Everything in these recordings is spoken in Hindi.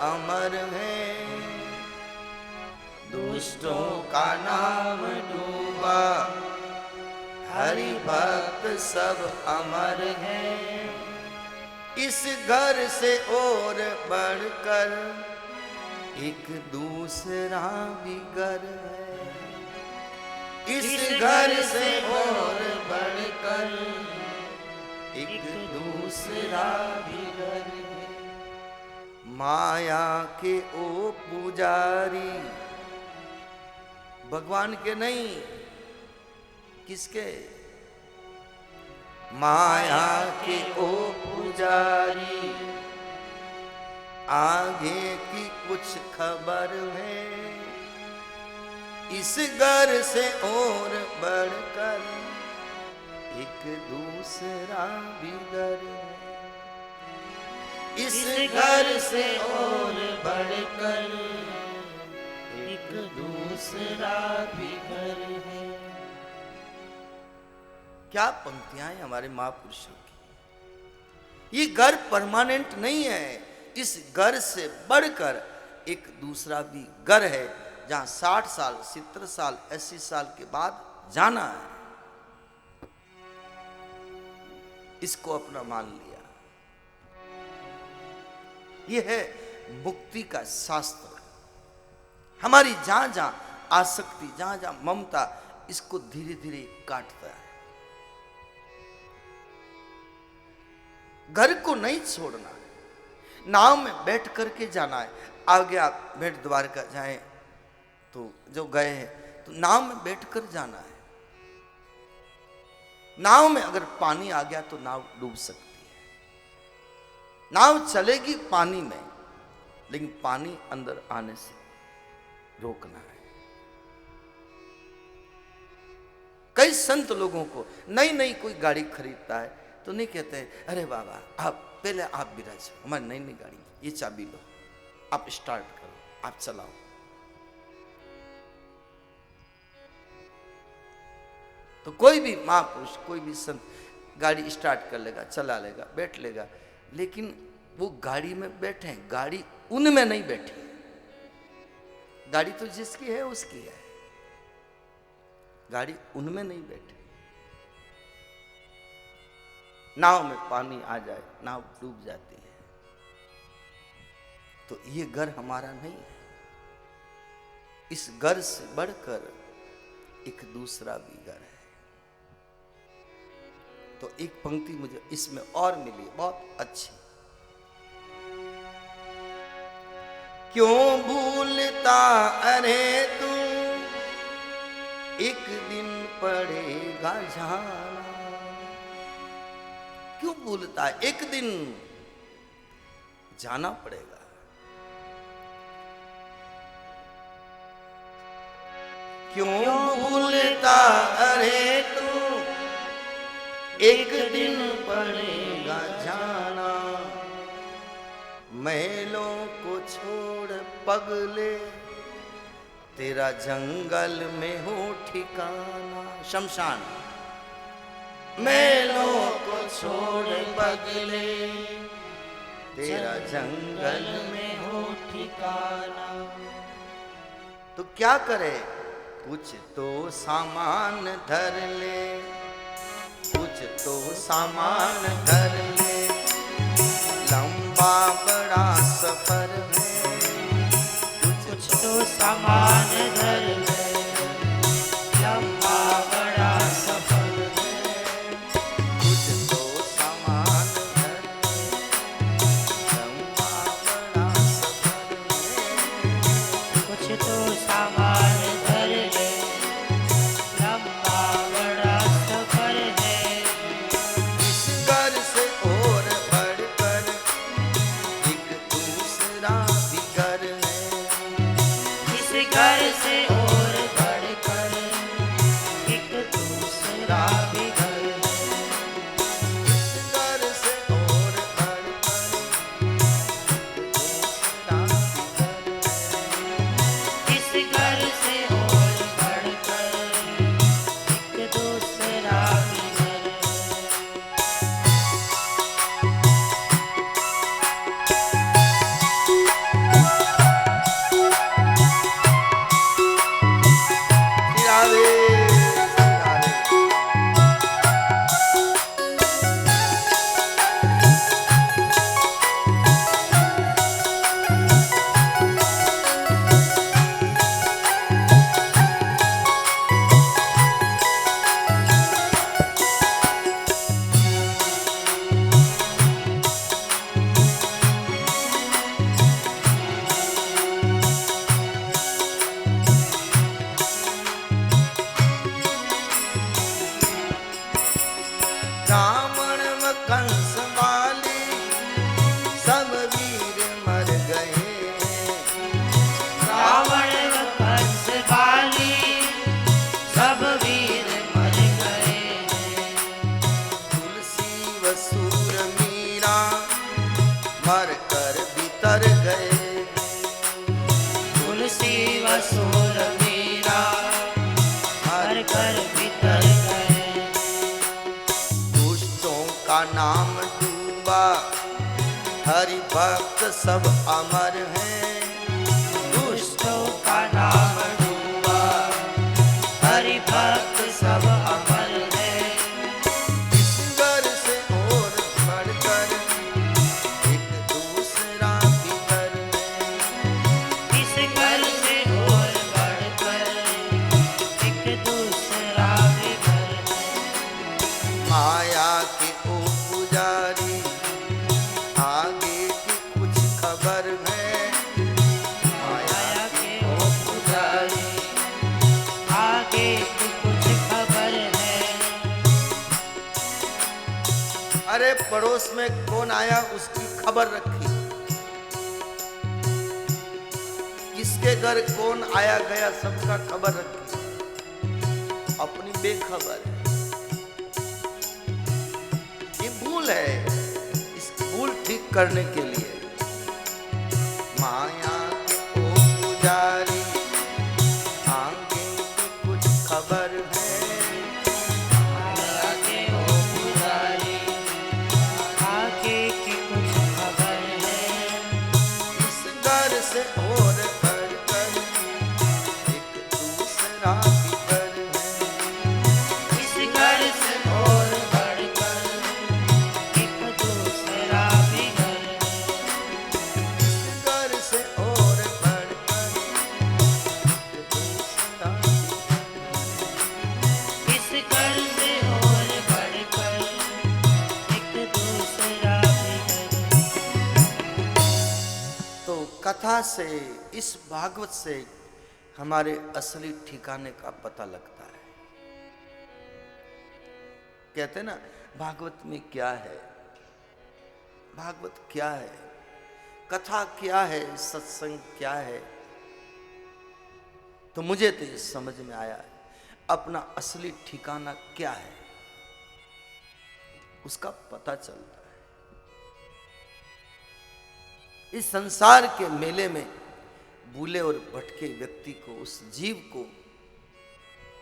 अमर है, दुष्टों का नाम डूबा, हरि भक्त सब अमर है। इस घर से और बढ़कर एक दूसरा भी घर है। इस घर से और बढ़कर एक दूसरा भी घर है। माया के ओ पुजारी, भगवान के नहीं, किसके? माया के ओ पुजारी, आगे की कुछ खबर है। इस घर से और बढ़कर एक दूसरा भी घर है। इस घर से और बढ़कर एक दूसरा भी घर है। क्या पंक्तियां हैं हमारे महापुरुषों की। ये घर परमानेंट नहीं है। इस घर से बढ़कर एक दूसरा भी घर है, जहां 60 साल 70 साल 80 साल के बाद जाना है। इसको अपना मान लिया। यह है मुक्ति का शास्त्र। हमारी जहां जहां आसक्ति, जहां जहां ममता, इसको धीरे धीरे काटता है। घर को नहीं छोड़ना है। नाव में बैठ करके जाना है। आगे आप भेंट द्वारका जाएं तो जो गए हैं तो नाव में बैठकर जाना है। नाव में अगर पानी आ गया तो नाव डूब सकती है। नाव चलेगी पानी में, लेकिन पानी अंदर आने से रोकना है। कई संत लोगों को नई नई कोई गाड़ी खरीदता है तो नहीं कहते अरे बाबा आप पहले आप विराज, हमारी नई नई गाड़ी, ये चाबी लो, आप स्टार्ट करो, आप चलाओ। तो कोई भी महापुरुष, कोई भी संत गाड़ी स्टार्ट कर लेगा, चला लेगा, बैठ लेगा, लेकिन वो गाड़ी में बैठे, गाड़ी उनमें नहीं बैठी। गाड़ी तो जिसकी है उसकी है, गाड़ी उनमें नहीं बैठे। नाव में पानी आ जाए, नाव डूब जाती है। तो ये घर हमारा नहीं है। इस घर से बढ़कर एक दूसरा भी घर है। तो एक पंक्ति मुझे इसमें और मिली, बहुत अच्छी। क्यों भूलता अरे तू, एक दिन पड़ेगा जाना। क्यों भूलता है? एक दिन जाना पड़ेगा। क्यों भूलता अरे तू, एक दिन पड़ेगा जाना। महलों को छोड़ पगले, तेरा जंगल में हो ठिकाना। शमशान। महलों को छोड़ पगले, तेरा जंगल में हो ठिकाना। तो क्या करे? कुछ तो सामान धर ले, कुछ तो सामान धर ले, लंबा बड़ा सफर है। कुछ तो सामान धर ले, लंबा बड़ा सफर है। कुछ तो सामान धर ले, लंबा बड़ा सफर है। कुछ तो सामान धर ले, लंबा बड़ा सफर है। इस घर से और बढ़कर एक दूसरा भी घर है। इस घर अमर हैं, दुष्टों का नाम डूबा, हरि भक्त सब अमर है। इस घर से और बढ़कर एक दूसरा भी घर है, इस घर से और बढ़कर एक दूसरा भी घर है। माया के ओ पुजारी आगे की कुछ खबर है, माया के ओ पुजारी आगे की कुछ खबर है। अरे पड़ोस में कौन आया उसकी खबर रखी, किसके घर कौन आया गया सबका खबर रखी, अपनी बेखबर है। ये भूल है, इस भूल ठीक करने के लिए माया के ओ पुजारी आगे की कुछ खबर है, माया के ओ पुजारी आगे की कुछ खबर है। इस घर से और बढ़कर एक दूसरा भी घर है, इस घर से और बढ़कर एक दूसरा भी घर है। इस घर से और बढ़कर एक दूसरा भी इस घर से और बढ़कर एक दूसरा भी घर है। तो कथा से, इस भागवत से हमारे असली ठिकाने का पता लगता है। कहते हैं ना, भागवत में क्या है, भागवत क्या है, कथा क्या है, सत्संग क्या है। तो मुझे तो ये समझ में आया, अपना असली ठिकाना क्या है उसका पता चलता है। इस संसार के मेले में भूले और भटके व्यक्ति को, उस जीव को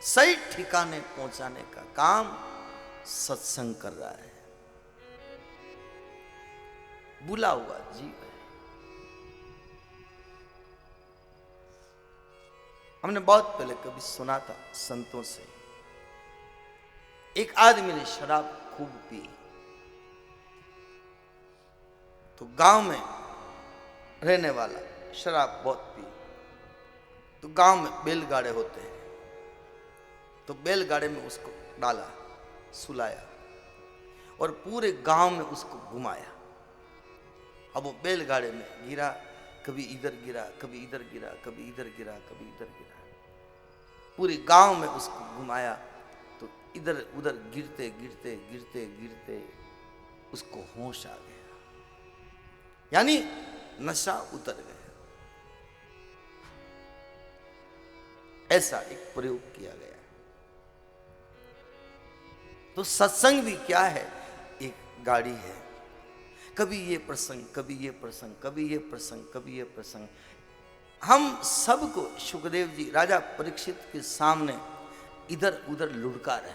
सही ठिकाने पहुंचाने का काम सत्संग कर रहा है। भूला हुआ जीव है। हमने बहुत पहले कभी सुना था संतों से, एक आदमी ने शराब खूब पी, तो गांव में रहने वाला शराब बहुत पी, तो गांव में बैलगाड़े होते हैं, तो बैलगाड़े में उसको डाला, सुलाया और पूरे गांव में उसको घुमाया। अब वो बैलगाड़े में गिरा, कभी इधर गिरा, कभी इधर गिरा, कभी इधर गिरा, कभी इधर गिरा, पूरे गांव में उसको घुमाया। तो इधर उधर गिरते गिरते गिरते गिरते उसको होश आ गया, यानी नशा उतर गया। ऐसा एक प्रयोग किया गया। तो सत्संग भी क्या है, एक गाड़ी है, कभी ये प्रसंग, कभी ये प्रसंग, कभी ये प्रसंग, कभी ये प्रसंग। हम सबको सुखदेव जी राजा परीक्षित के सामने इधर उधर लुढ़का रहे,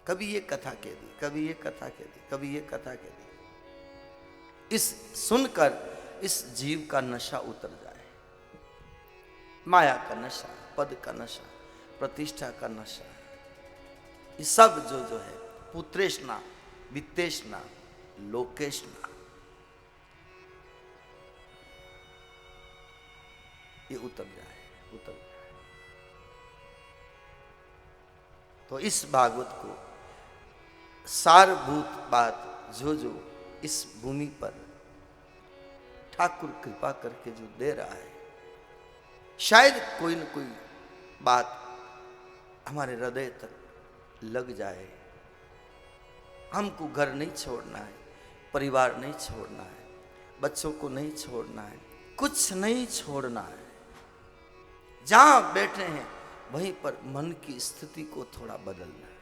कभी ये कथा कह दी, कभी ये कथा कह दी, कभी ये कथा कह दी। इस सुनकर इस जीव का नशा उतर जाए, माया का नशा, पद का नशा, प्रतिष्ठा का नशा, ये सब जो है पुत्रेष्णा, वित्तेष्णा, लोकेष्णा, ये उतर जाए, उतर जाए। तो इस भागवत को सारभूत बात जो इस भूमि पर ठाकुर कृपा करके जो दे रहा है, शायद कोई न कोई बात हमारे हृदय तक लग जाए। हमको घर नहीं छोड़ना है, परिवार नहीं छोड़ना है, बच्चों को नहीं छोड़ना है, कुछ नहीं छोड़ना है। जहां बैठे हैं वहीं पर मन की स्थिति को थोड़ा बदलना है।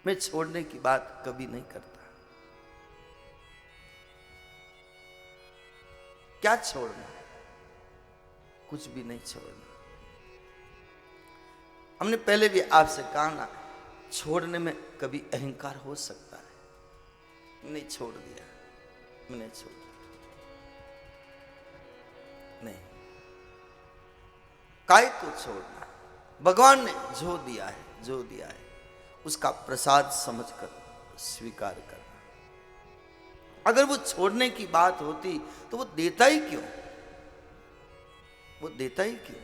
मैं छोड़ने की बात कभी नहीं करता। क्या छोड़ना है? कुछ भी नहीं छोड़ना। हमने पहले भी आपसे कहा ना, छोड़ने में कभी अहंकार हो सकता है, नहीं छोड़ दिया। मैंने छोड़ दिया। नहीं, काय को छोड़ना? भगवान ने जो दिया है, जो दिया है उसका प्रसाद समझकर स्वीकार करना। अगर वो छोड़ने की बात होती तो वो देता ही क्यों? वो देता ही क्यों?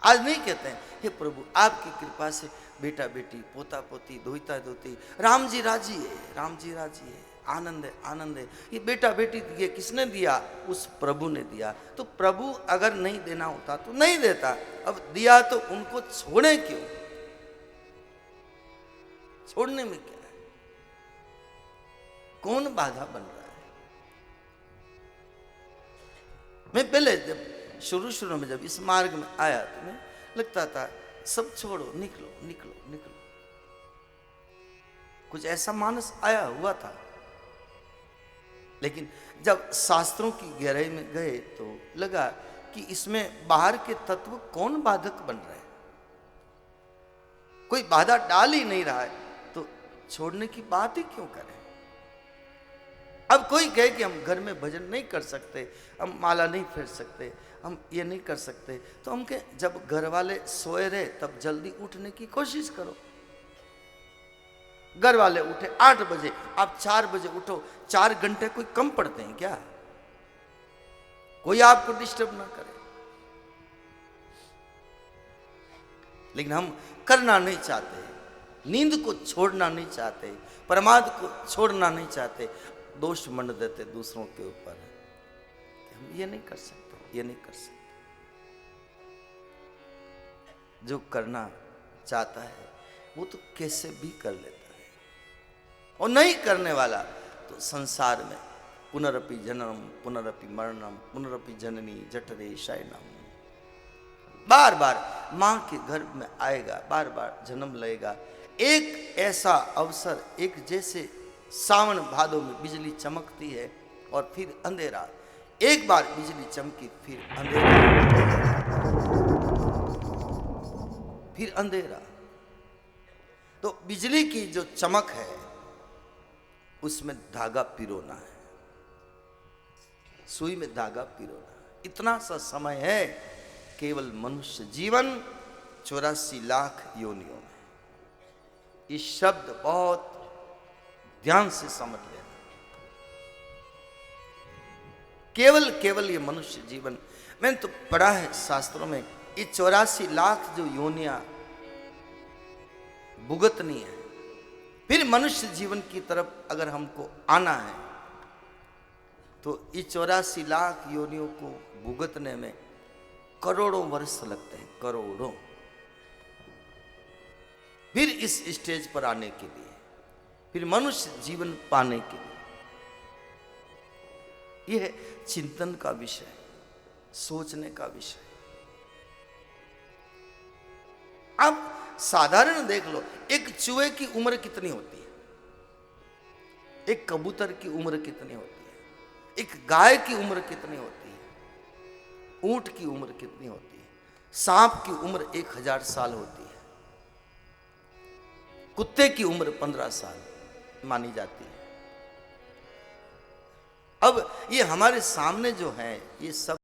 आज नहीं कहते हैं हे प्रभु आपकी कृपा से बेटा बेटी पोता पोती दोहिता दोती राम जी राजी है, राम जी राजी है, आनंद है, आनंद है। ये बेटा बेटी ये किसने दिया? उस प्रभु ने दिया। तो प्रभु अगर नहीं देना होता तो नहीं देता, अब दिया तो उनको छोड़े क्यों? छोड़ने में क्या है? कौन बाधा बन रहा है? मैं पहले जब शुरू में जब इस मार्ग में आया तो मैं लगता था सब छोड़ो, निकलो निकलो निकलो। कुछ ऐसा मानस आया हुआ था। लेकिन जब शास्त्रों की गहराई में गए तो लगा कि इसमें बाहर के तत्व कौन बाधक बन रहे हैं। कोई बाधा डाल ही नहीं रहा है तो छोड़ने की बात ही क्यों करें? अब कोई कहे कि हम घर में भजन नहीं कर सकते, हम माला नहीं फेर सकते, हम ये नहीं कर सकते, तो हम कहें जब घर वाले सोए रहे तब जल्दी उठने की कोशिश करो। घर वाले उठे 8 बजे, आप 4 बजे उठो। 4 घंटे कोई कम पड़ते हैं क्या? कोई आपको डिस्टर्ब ना करे। लेकिन हम करना नहीं चाहते, नींद को छोड़ना नहीं चाहते, प्रमाद को छोड़ना नहीं चाहते, दोष मंड देते दूसरों के ऊपर। हम ये नहीं कर सकते, ये नहीं कर सकते। जो करना चाहता है वो तो कैसे भी कर लेता है, और नहीं करने वाला तो संसार में पुनरपि जन्म पुनरपि मरणम पुनरपि जननी जठरे शयनम, बार बार मां के गर्भ में आएगा, बार बार जन्म लेगा। एक ऐसा अवसर, एक जैसे सावन भादों में बिजली चमकती है और फिर अंधेरा, एक बार बिजली चमकी फिर अंधेरा, फिर अंधेरा। तो बिजली की जो चमक है उसमें धागा पिरोना है, सुई में धागा पिरोना है। इतना सा समय है केवल मनुष्य जीवन 84 लाख योनियों में। इस शब्द बहुत ध्यान से समझ लेना। केवल ये मनुष्य जीवन, मैंने तो पढ़ा है शास्त्रों में, ये 84 लाख जो योनियां भुगतनी है, फिर मनुष्य जीवन की तरफ अगर हमको आना है तो ये 84 लाख योनियों को भुगतने में करोड़ों वर्ष लगते हैं, करोड़ों। फिर इस स्टेज पर आने के लिए, फिर मनुष्य जीवन पाने के लिए, यह चिंतन का विषय, सोचने का विषय। अब साधारण देख लो, एक चूहे की उम्र कितनी होती है, एक कबूतर की उम्र कितनी होती है, एक गाय की उम्र कितनी होती है, ऊंट की उम्र कितनी होती है, सांप की उम्र 1000 साल होती है, कुत्ते की उम्र 15 साल मानी जाती है। अब ये हमारे सामने जो है ये सब